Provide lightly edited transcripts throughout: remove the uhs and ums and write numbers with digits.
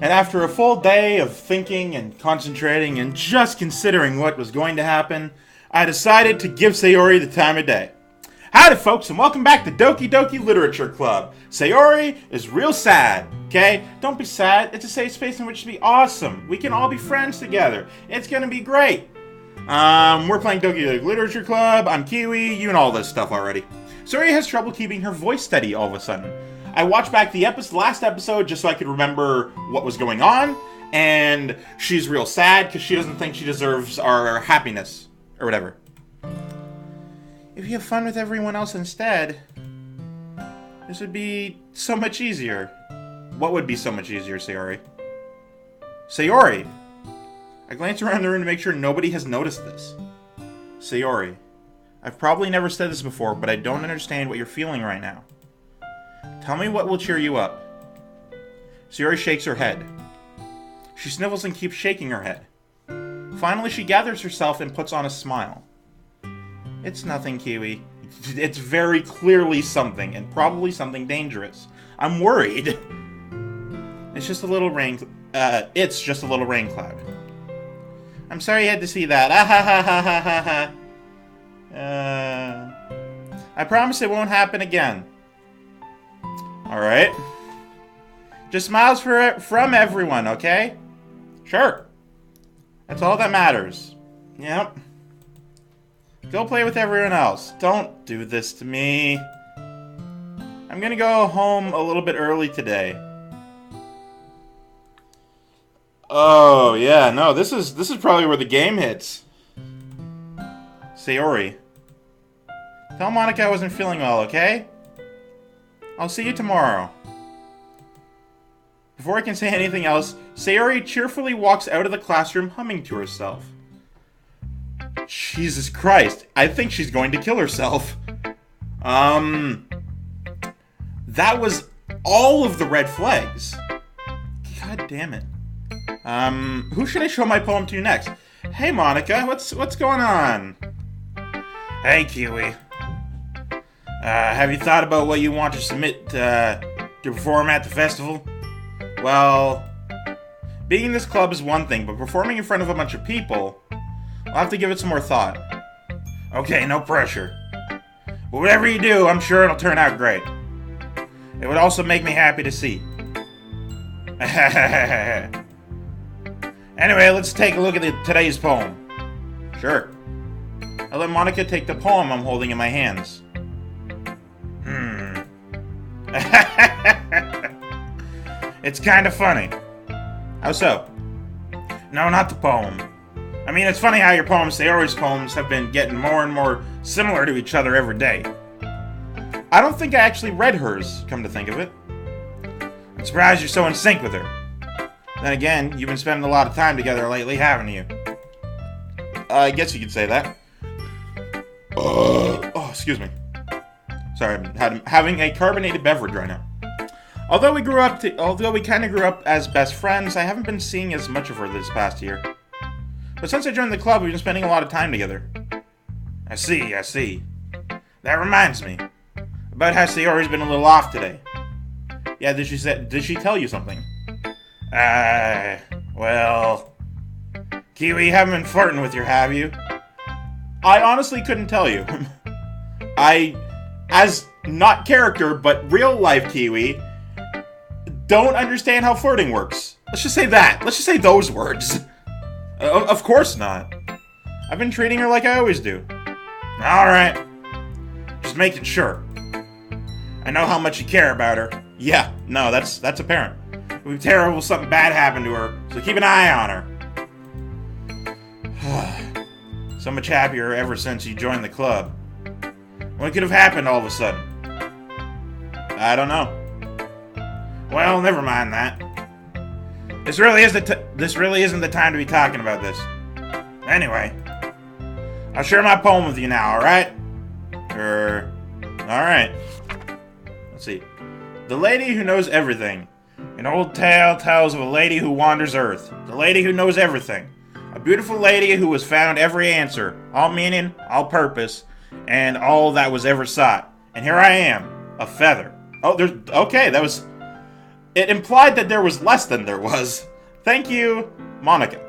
And after a full day of thinking and concentrating and just considering what was going to happen, I decided to give Sayori the time of day. Howdy folks, and welcome back to Doki Literature Club. Sayori is real sad, okay? Don't be sad, it's a safe space in which to be awesome. We can all be friends together. It's gonna be great. We're playing Doki Literature Club, I'm Keywii, you know all this stuff already. Sayori has trouble keeping her voice steady all of a sudden. I watched back the last episode just so I could remember what was going on, and she's real sad because she doesn't think she deserves our happiness, or whatever. If you have fun with everyone else instead, this would be so much easier. What would be so much easier, Sayori? Sayori! I glance around the room to make sure nobody has noticed this. Sayori, I've probably never said this before, but I don't understand what you're feeling right now. Tell me what will cheer you up. Sayori shakes her head. She snivels and keeps shaking her head. Finally, she gathers herself and puts on a smile. It's nothing, Keywii. It's very clearly something, and probably something dangerous. I'm worried. It's just a little rain. It's just a little rain cloud. I'm sorry you had to see that. Ah ha ha ha ha ha ha. I promise it won't happen again. Alright. Just smiles from everyone, okay? Sure. That's all that matters. Yep. Go play with everyone else. Don't do this to me. I'm gonna go home a little bit early today. Oh, yeah, no, this is probably where the game hits. Sayori. Tell Monica I wasn't feeling well, okay? I'll see you tomorrow. Before I can say anything else, Sayori cheerfully walks out of the classroom humming to herself. Jesus Christ, I think she's going to kill herself. That was all of the red flags. God damn it. Who should I show my poem to next? Hey Monica, what's going on? Hey Keywii. Have you thought about what you want to submit to perform at the festival? Well, being in this club is one thing, but performing in front of a bunch of people, I'll have to give it some more thought. Okay, no pressure. But whatever you do, I'm sure it'll turn out great. It would also make me happy to see. Anyway, let's take a look at today's poem. Sure. I'll let Monica take the poem I'm holding in my hands. It's kind of funny. How so? No, not the poem. I mean, it's funny how your poems, Sayori's poems, have been getting more and more similar to each other every day. I don't think I actually read hers, come to think of it. I'm surprised you're so in sync with her. Then again, you've been spending a lot of time together lately, haven't you? I guess you could say that. Oh, excuse me. Sorry, I'm having a carbonated beverage right now. Although we kind of grew up as best friends, I haven't been seeing as much of her this past year. But since I joined the club, we've been spending a lot of time together. I see. That reminds me. About how Sayori's been a little off today. Yeah, did she tell you something? Well... Keywii, you haven't been flirting with her, have you? I honestly couldn't tell you. As not character, but real life Keywii, don't understand how flirting works. Let's just say that. Let's just say those words. Of course not. I've been treating her like I always do. Alright. Just making sure. I know how much you care about her. Yeah, no, that's apparent. It would be terrible if something bad happened to her, so keep an eye on her. So much happier ever since you joined the club. What could have happened all of a sudden? I don't know. Well, never mind that. This really isn't the time to be talking about this. Anyway, I'll share my poem with you now, alright? Alright. Let's see. The Lady Who Knows Everything. An old tale tells of a lady who wanders Earth. The lady who knows everything. A beautiful lady who has found every answer, all meaning, all purpose, and all that was ever sought. And here I am, a feather. Oh, okay, that was... It implied that there was less than there was. Thank you, Monica.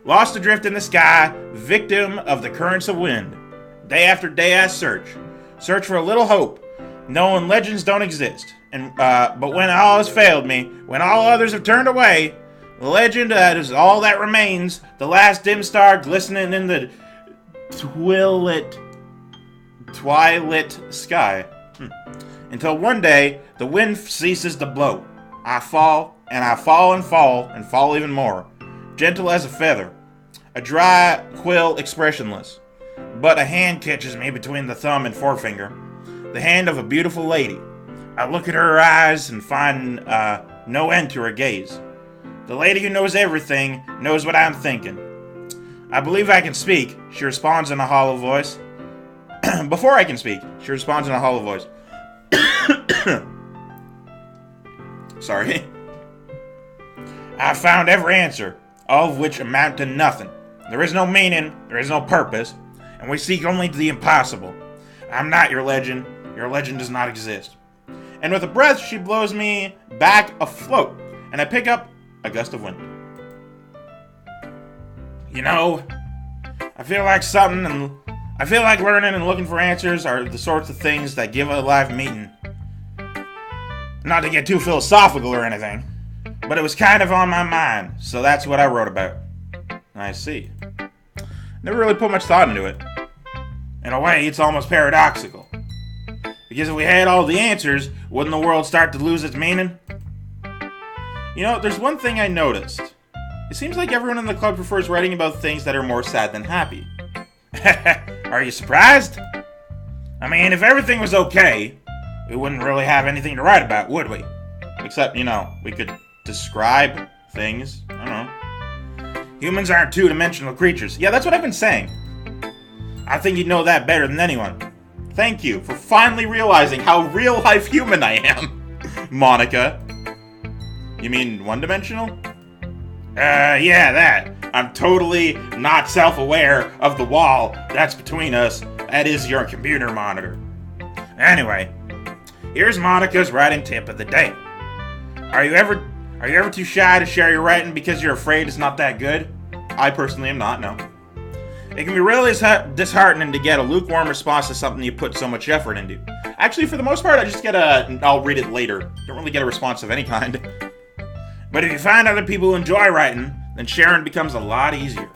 Lost adrift in the sky, victim of the currents of wind. Day after day I search for a little hope, knowing legends don't exist. But when all has failed me, when all others have turned away, the legend is all that remains, the last dim star glistening in the twilight sky. Until one day, the wind ceases to blow. I fall, and I fall and fall, and fall even more. Gentle as a feather. A dry quill expressionless. But a hand catches me between the thumb and forefinger. The hand of a beautiful lady. I look at her eyes and find no end to her gaze. The lady who knows everything knows what I'm thinking. I believe I can speak, she responds in a hollow voice. Before I can speak, she responds in a hollow voice. Sorry. I found every answer, all of which amount to nothing. There is no meaning, there is no purpose, and we seek only the impossible. I'm not your legend does not exist. And with a breath, she blows me back afloat, and I pick up a gust of wind. You know, I feel like learning and looking for answers are the sorts of things that give a life meaning. Not to get too philosophical or anything, but it was kind of on my mind, so that's what I wrote about. I see. Never really put much thought into it. In a way, it's almost paradoxical. Because if we had all the answers, wouldn't the world start to lose its meaning? You know, there's one thing I noticed. It seems like everyone in the club prefers writing about things that are more sad than happy. Are you surprised? I mean, if everything was okay, we wouldn't really have anything to write about, would we? Except, we could describe things. I don't know. Humans aren't two-dimensional creatures. Yeah, that's what I've been saying. I think you'd know that better than anyone. Thank you for finally realizing how real-life human I am, Monica. You mean one-dimensional? Yeah, that. I'm totally not self-aware of the wall that's between us. That is your computer monitor. Anyway, here's Monica's writing tip of the day. Are you ever too shy to share your writing because you're afraid it's not that good? I personally am not, no. It can be really disheartening to get a lukewarm response to something you put so much effort into. Actually, for the most part, I just get I'll read it later. Don't really get a response of any kind. But if you find other people who enjoy writing, then sharing becomes a lot easier.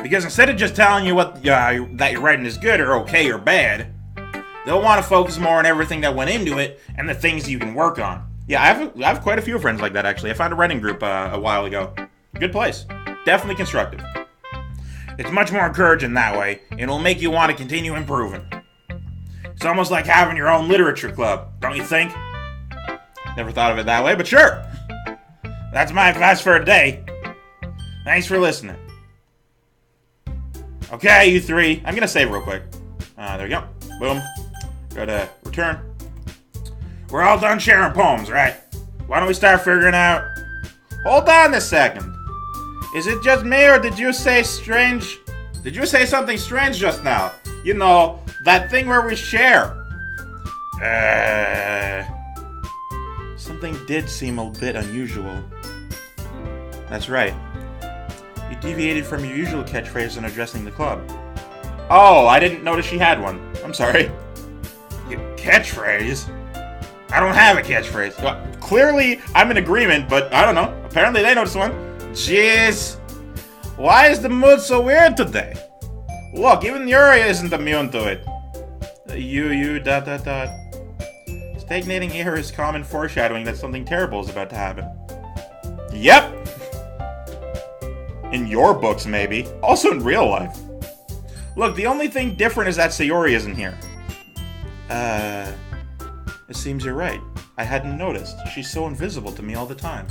Because instead of just telling you that your writing is good or okay or bad, they'll want to focus more on everything that went into it and the things you can work on. Yeah, I have quite a few friends like that, actually. I found a writing group a while ago. Good place. Definitely constructive. It's much more encouraging that way, and it'll make you want to continue improving. It's almost like having your own literature club, don't you think? Never thought of it that way, but sure. That's my advice for a day. Thanks for listening. Okay, you three. I'm going to save real quick. There we go. Boom. Go to return. We're all done sharing poems, right? Why don't we start figuring out... Hold on a second. Is it just me, or did you say strange... Did you say something strange just now? You know, that thing where we share. Something did seem a bit unusual. That's right. You deviated from your usual catchphrase in addressing the club. Oh, I didn't notice she had one. I'm sorry. Your catchphrase? I don't have a catchphrase. Well, clearly, I'm in agreement, but I don't know. Apparently, they noticed one. Jeez. Why is the mood so weird today? Look, even Yuri isn't immune to it. Stagnating air is common foreshadowing that something terrible is about to happen. Yep. In your books, maybe. Also in real life. Look, the only thing different is that Sayori isn't here. It seems you're right. I hadn't noticed. She's so invisible to me all the time.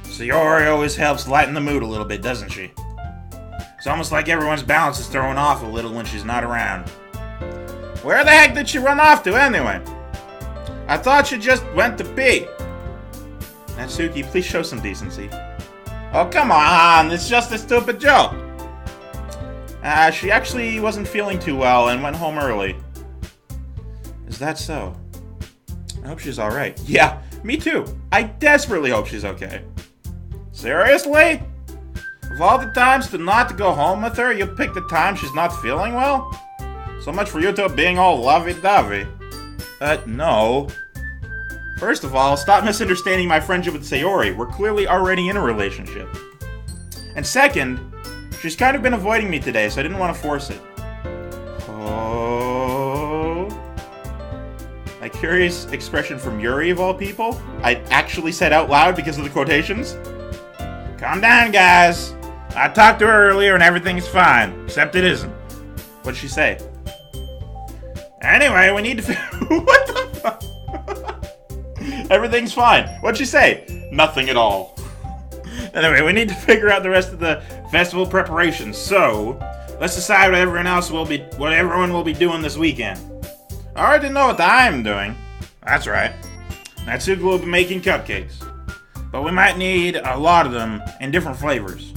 Sayori always helps lighten the mood a little bit, doesn't she? It's almost like everyone's balance is thrown off a little when she's not around. Where the heck did she run off to anyway? I thought she just went to pee. Natsuki, please show some decency. Oh, come on, it's just a stupid joke. She actually wasn't feeling too well and went home early. Is that so? I hope she's alright. Yeah, me too. I desperately hope she's okay. Seriously? Of all the times not to go home with her, you pick the time she's not feeling well? So much for you two being all lovey-dovey. No. First of all, stop misunderstanding my friendship with Sayori. We're clearly already in a relationship. And second, she's kind of been avoiding me today, so I didn't want to force it. Oh. A curious expression from Yuri, of all people? I actually said out loud because of the quotations? Calm down, guys. I talked to her earlier and everything's fine, except it isn't. What'd she say? Anyway, we need to what the fuck? Everything's fine. What'd she say? Nothing at all. Anyway, we need to figure out the rest of the festival preparations, so let's decide what everyone will be doing this weekend. I already know what I'm doing. That's right. Natsuki will be making cupcakes. But we might need a lot of them in different flavors.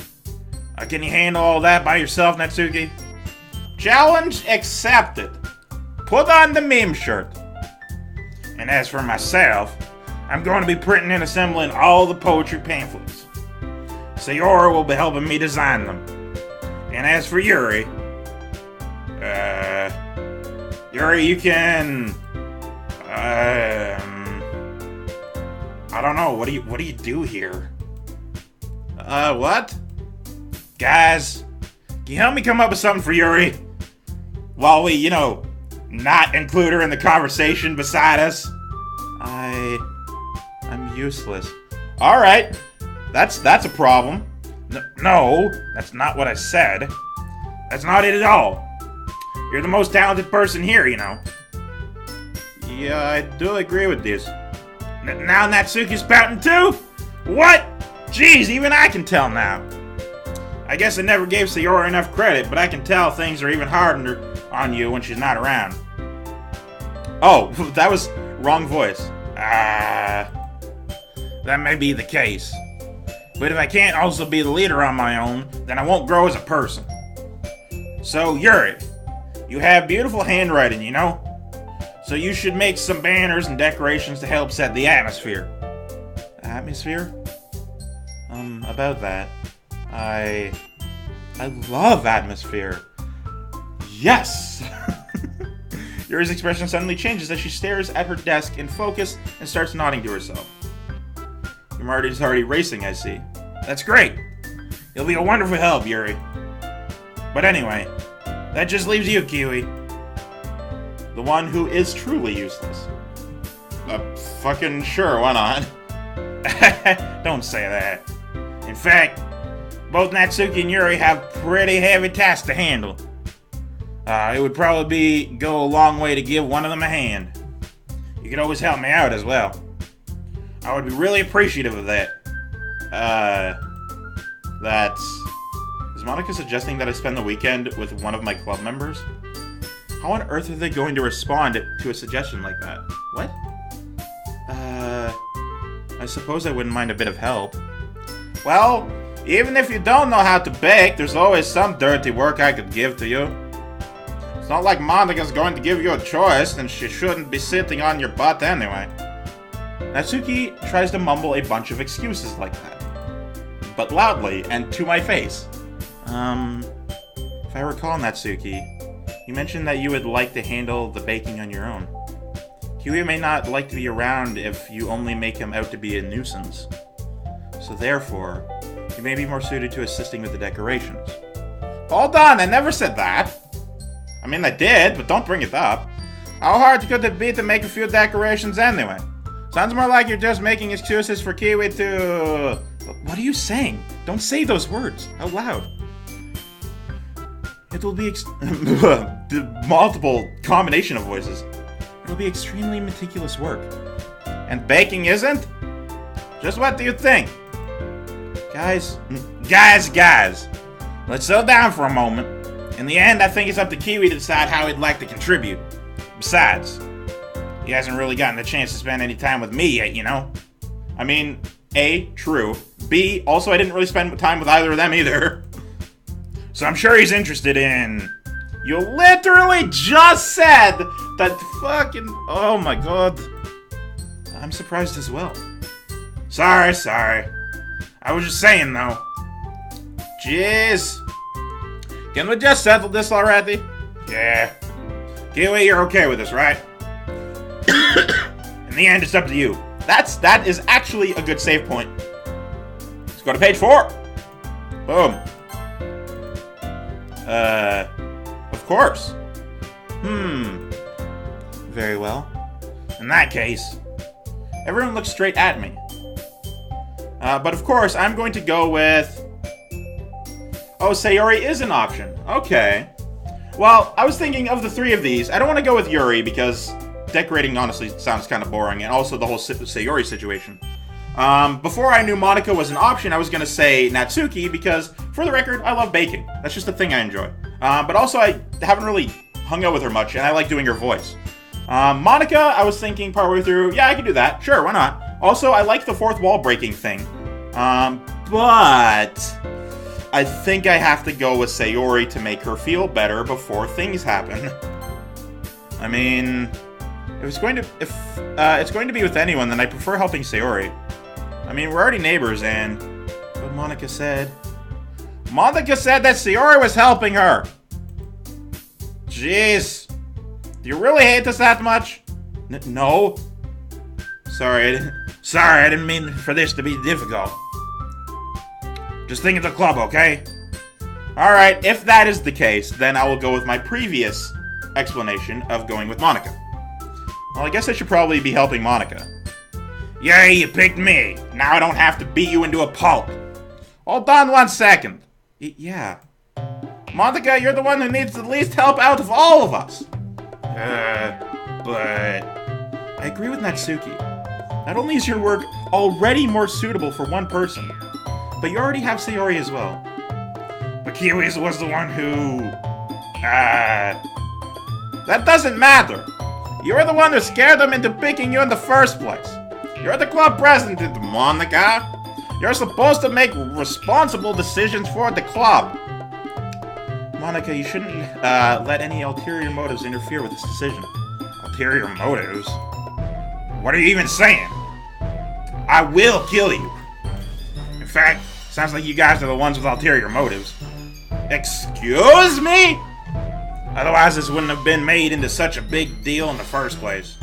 Can you handle all that by yourself, Natsuki? Challenge accepted. Put on the meme shirt. And as for myself, I'm going to be printing and assembling all the poetry pamphlets. Sayori will be helping me design them. And as for Yuri, you can, I don't know. What do you do here? What? Guys, can you help me come up with something for Yuri? While we, not include her in the conversation beside us. I'm useless. Alright. That's a problem. No, that's not what I said. That's not it at all. You're the most talented person here, Yeah, I do agree with this. Now Natsuki's pouting too? What? Jeez, even I can tell now. I guess I never gave Sayori enough credit, but I can tell things are even harder on you when she's not around. Oh, that was wrong voice. That may be the case. But if I can't also be the leader on my own, then I won't grow as a person. So, Yuri, you have beautiful handwriting, So you should make some banners and decorations to help set the atmosphere. Atmosphere? About that. I love atmosphere. Yes! Yuri's expression suddenly changes as she stares at her desk in focus and starts nodding to herself. Your mind is already racing, I see. That's great! You'll be a wonderful help, Yuri. But anyway, that just leaves you, Keywii. The one who is truly useless. Fucking sure, why not? Don't say that. In fact, both Natsuki and Yuri have pretty heavy tasks to handle. It would probably go a long way to give one of them a hand. You could always help me out as well. I would be really appreciative of that. Is Monica suggesting that I spend the weekend with one of my club members? How on earth are they going to respond to a suggestion like that? What? I suppose I wouldn't mind a bit of help. Well, even if you don't know how to bake, there's always some dirty work I could give to you. It's not like Monica's going to give you a choice, and she shouldn't be sitting on your butt anyway. Natsuki tries to mumble a bunch of excuses like that, but loudly and to my face. If I recall, Natsuki, you mentioned that you would like to handle the baking on your own. Keywii may not like to be around if you only make him out to be a nuisance. So therefore, you may be more suited to assisting with the decorations. Hold on, I never said that! I mean, I did, but don't bring it up. How hard could it be to make a few decorations anyway? Sounds more like you're just making excuses for Keywii to... What are you saying? Don't say those words out loud. It will be multiple combination of voices. It will be extremely meticulous work. And baking isn't? Just what do you think? Guys. Let's settle down for a moment. In the end, I think it's up to Keywii to decide how he'd like to contribute. Besides, he hasn't really gotten the chance to spend any time with me yet, I mean, A, true. B, also I didn't really spend time with either of them either. So I'm sure he's interested in... You literally just said that fucking... Oh my god. I'm surprised as well. Sorry. I was just saying, though. Jeez. Can we just settle this already? Yeah. Keywii, you're okay with this, right? In the end, it's up to you. That is actually a good save point. Let's go to page 4. Boom. Of course. Very well. In that case, everyone looks straight at me. But of course, I'm going to go with... Oh, Sayori is an option. Okay. Well, I was thinking of the 3 of these. I don't want to go with Yuri because decorating honestly sounds kind of boring, and also the whole Sayori situation. Before I knew Monica was an option, I was going to say Natsuki because, for the record, I love baking. That's just a thing I enjoy. But also, I haven't really hung out with her much, and I like doing her voice. Monica, I was thinking partway through, yeah, I could do that. Sure, why not? Also, I like the fourth wall breaking thing. But I think I have to go with Sayori to make her feel better before things happen. I mean, if it's going to be with anyone, then I prefer helping Sayori. I mean, we're already neighbors, and but Monica said that Sayori was helping her. Jeez, do you really hate us that much? No. Sorry, I didn't mean for this to be difficult. Just think of the club, okay? Alright, if that is the case, then I will go with my previous explanation of going with Monica. Well, I guess I should probably be helping Monica. Yay, you picked me! Now I don't have to beat you into a pulp. Hold on 1 second. Yeah. Monica, you're the one who needs the least help out of all of us. But... I agree with Natsuki. Not only is your work already more suitable for one person, but you already have Sayori as well. But Keywii was the one who... That doesn't matter. You're the one who scared them into picking you in the first place. You're the club president, Monica. You're supposed to make responsible decisions for the club. Monica, you shouldn't let any ulterior motives interfere with this decision. Ulterior motives? What are you even saying? I will kill you. In fact, sounds like you guys are the ones with ulterior motives. Excuse me? Otherwise, this wouldn't have been made into such a big deal in the first place.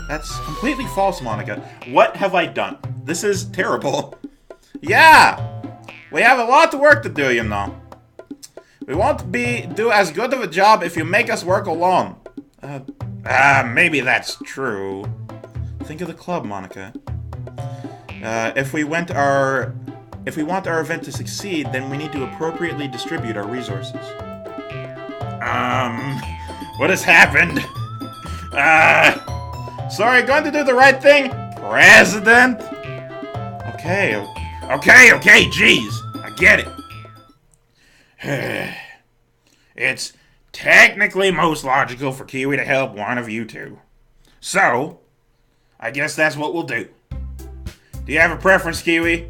That's completely false, Monica. What have I done? This is terrible. Yeah! We have a lot of work to do, you know. We won't do as good of a job if you make us work alone. Maybe that's true. Think of the club, Monica. If we want our event to succeed, then we need to appropriately distribute our resources. What has happened? Sorry, going to do the right thing, President? Okay, jeez, I get it. It's technically most logical for Keywii to help one of you two. So, I guess that's what we'll do. Do you have a preference, Keywii?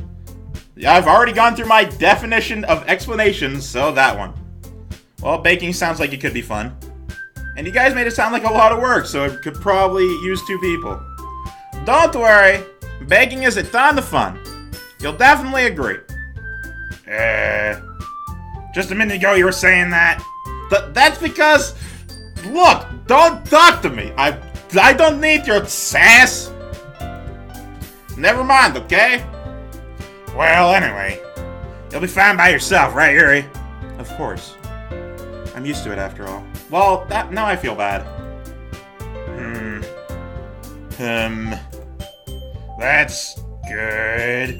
I've already gone through my definition of explanations, so that one. Well, baking sounds like it could be fun. And you guys made it sound like a lot of work, so it could probably use 2 people. Don't worry, baking is a ton of fun. You'll definitely agree. Just a minute ago you were saying that. That's because, look, don't talk to me. I don't need your sass. Never mind, okay? Well, anyway, you'll be fine by yourself, right, Yuri? Of course. I'm used to it after all. Well, now I feel bad. That's good.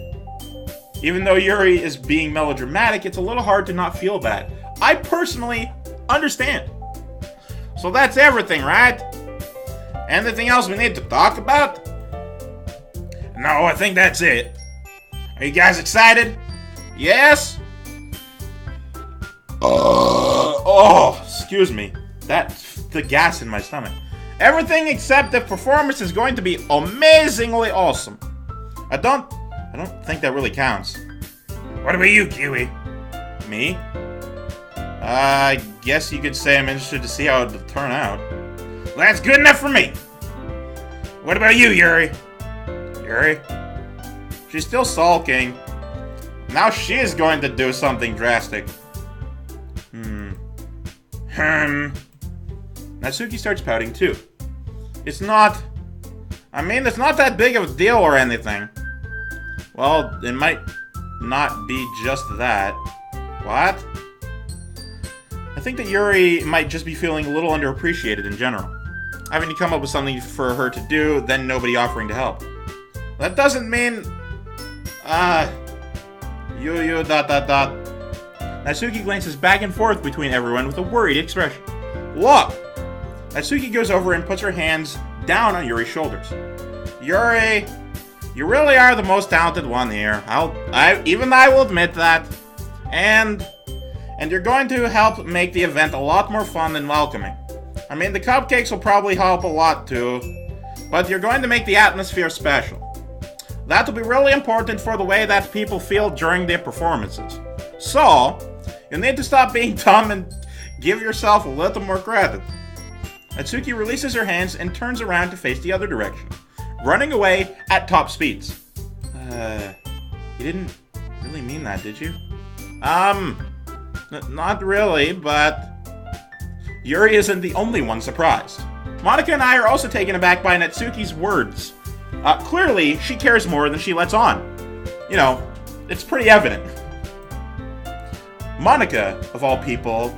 Even though Yuri is being melodramatic, it's a little hard to not feel bad. I personally understand. So that's everything, right? Anything else we need to talk about? No, I think that's it. Are you guys excited? Yes? Oh, excuse me. That's the gas in my stomach. Everything except the performance is going to be amazingly awesome. I don't think that really counts. What about you, Keywii? Me? I guess you could say I'm interested to see how it'll turn out. That's good enough for me. What about you, Yuri? Yuri? She's still sulking. Now she is going to do something drastic. Natsuki starts pouting too. It's not that big of a deal or anything. Well, it might not be just that. What? I think that Yuri might just be feeling a little underappreciated in general. Having to come up with something for her to do, then nobody offering to help. That doesn't mean... Natsuki glances back and forth between everyone with a worried expression. Look! Natsuki goes over and puts her hands down on Yuri's shoulders. Yuri, you really are the most talented one here. I will admit that. And you're going to help make the event a lot more fun and welcoming. I mean, the cupcakes will probably help a lot too, but you're going to make the atmosphere special. That will be really important for the way that people feel during their performances. So, you need to stop being dumb and give yourself a little more credit. Natsuki releases her hands and turns around to face the other direction, running away at top speeds. You didn't really mean that, did you? Not really, but... Yuri isn't the only one surprised. Monika and I are also taken aback by Natsuki's words. Clearly, she cares more than she lets on. You know, it's pretty evident. Monika, of all people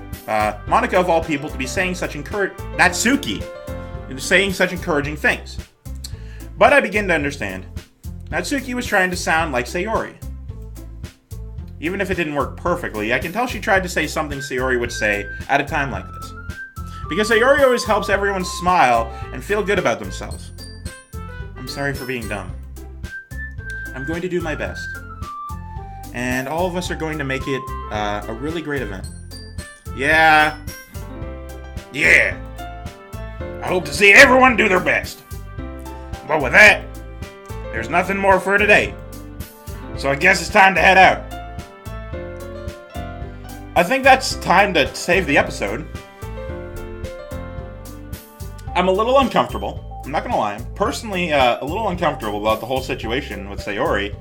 to be saying such Natsuki, saying such encouraging things. But I begin to understand. Natsuki was trying to sound like Sayori. Even if it didn't work perfectly, I can tell she tried to say something Sayori would say at a time like this. Because Sayori always helps everyone smile and feel good about themselves. I'm sorry for being dumb. I'm going to do my best. And all of us are going to make it a really great event. Yeah. I hope to see everyone do their best. But with that, there's nothing more for today. So I guess it's time to head out. I think that's time to save the episode. I'm a little uncomfortable. I'm not gonna lie. I'm personally a little uncomfortable about the whole situation with Sayori.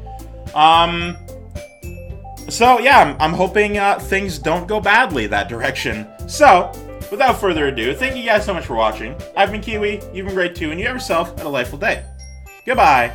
So yeah, I'm hoping things don't go badly that direction. So, without further ado, thank you guys so much for watching. I've been Keywii, you've been great too, and you have yourself a delightful day. Goodbye.